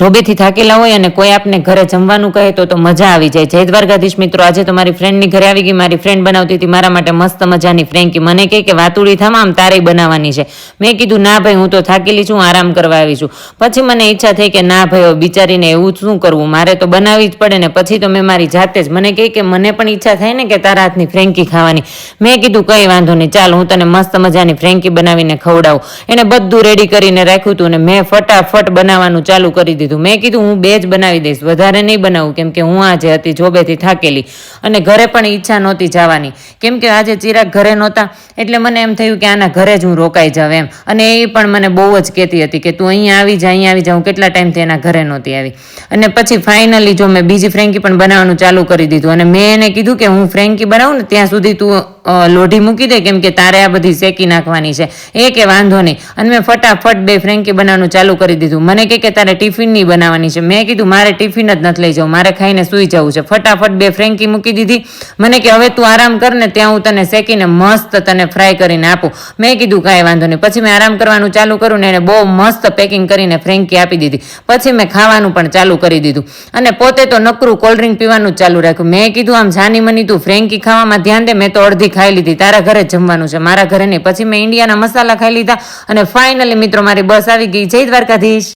જોબેથી થાકેલા હોય અને કોઈ આપને ઘરે જમવાનું કહે તો મજા આવી જાય। જય દ્વારકાધીશ મિત્રો, આજે તો મારી ફ્રેન્ડની ઘરે આવી ગઈ। મારી ફ્રેન્ડ બનાવતી હતી મારા માટે મસ્ત મજાની ફ્રેન્કી। મને કહે કે વાતુડી થામ આમ તારે બનાવવાની છે। મેં કીધું ના ભાઈ, હું તો થાકેલી છું, આરામ કરવા આવી છું। પછી મને ઈચ્છા થઈ કે ના ભાઈ, બિચારીને એવું શું કરવું, મારે તો બનાવવી જ પડે ને। પછી તો મેં મારી જાતે જ, મને કહે કે મને પણ ઈચ્છા થાય ને કે તારા હાથની ફ્રેન્કી ખાવાની। મેં કીધું કંઈ વાંધો નહીં, ચાલ હું તને મસ્ત મજાની ફ્રેન્કી બનાવીને ખવડાવું। એને બધું રેડી કરીને રાખ્યું હતું ને મેં ફટાફટ બનાવવાનું ચાલુ કરી દીધું। મેં કીધું હું બે જ બનાવી દઈશ, વધારે નહીં બનાવું, કેમ કે હું આજે હતી જોબેથી થાકેલી અને ઘરે પણ ઈચ્છા નહોતી જવાની, કેમ કે આજે ચિરાગ ઘરે નહોતા એટલે મને એમ થયું કે આના ઘરે જ હું રોકાઈ જાઉં એમ। અને એ પણ મને બહુ જ કહેતી હતી કે તું અહીંયા આવી જા, અહીંયા આવી જા। હું કેટલા ટાઈમથી એના ઘરે નહોતી આવી અને પછી ફાઇનલી જો મેં બીજી ફ્રેન્કી પણ બનાવવાનું ચાલુ કરી દીધું અને મેં એને કીધું કે હું ફ્રેન્કી બનાવું ને ત્યાં સુધી તું લોઢી મૂકી દે, કેમ કે તારે આ બધી શેકી નાખવાની છે। એ કે વાંધો નહીં, અને મેં ફટાફટ બે ફ્રેન્કી બનાવવાનું ચાલુ કરી દીધું। મને કે તારે ટિફિનની બનાવવાની છે। મેં કીધું મારે ટિફિન જ નથી લઈ જવું, મારે ખાઈને સૂઈ જવું છે। ફટાફટ બે ફ્રેન્કી મૂકી દીધી। મને કે હવે તું આરામ કર ને, ત્યાં હું તને શેકીને મસ્ત તને ફ્રાય કરીને આપું। મેં કીધું કાંઈ વાંધો નહીં। પછી મેં આરામ કરવાનું ચાલુ કર્યું ને એને બહુ મસ્ત પેકિંગ કરીને ફ્રેન્કી આપી દીધી। પછી મેં ખાવાનું પણ ચાલુ કરી દીધું અને પોતે તો નકરું કોલ્ડ્રિંક પીવાનું જ ચાલુ રાખ્યું। મેં કીધું આમ જાની મની તું ફ્રેન્કી ખાવામાં ધ્યાન દે, મેં તો અડધી ખાઈ લીધી, તારા ઘરે જમવાનું છે, મારા ઘરે નહીં। પછી મેં ઇન્ડિયાના મસાલા ખાઈ લીધા અને ફાઇનલી મિત્રો મારી બસ આવી ગઈ। જય દ્વારકાધીશ।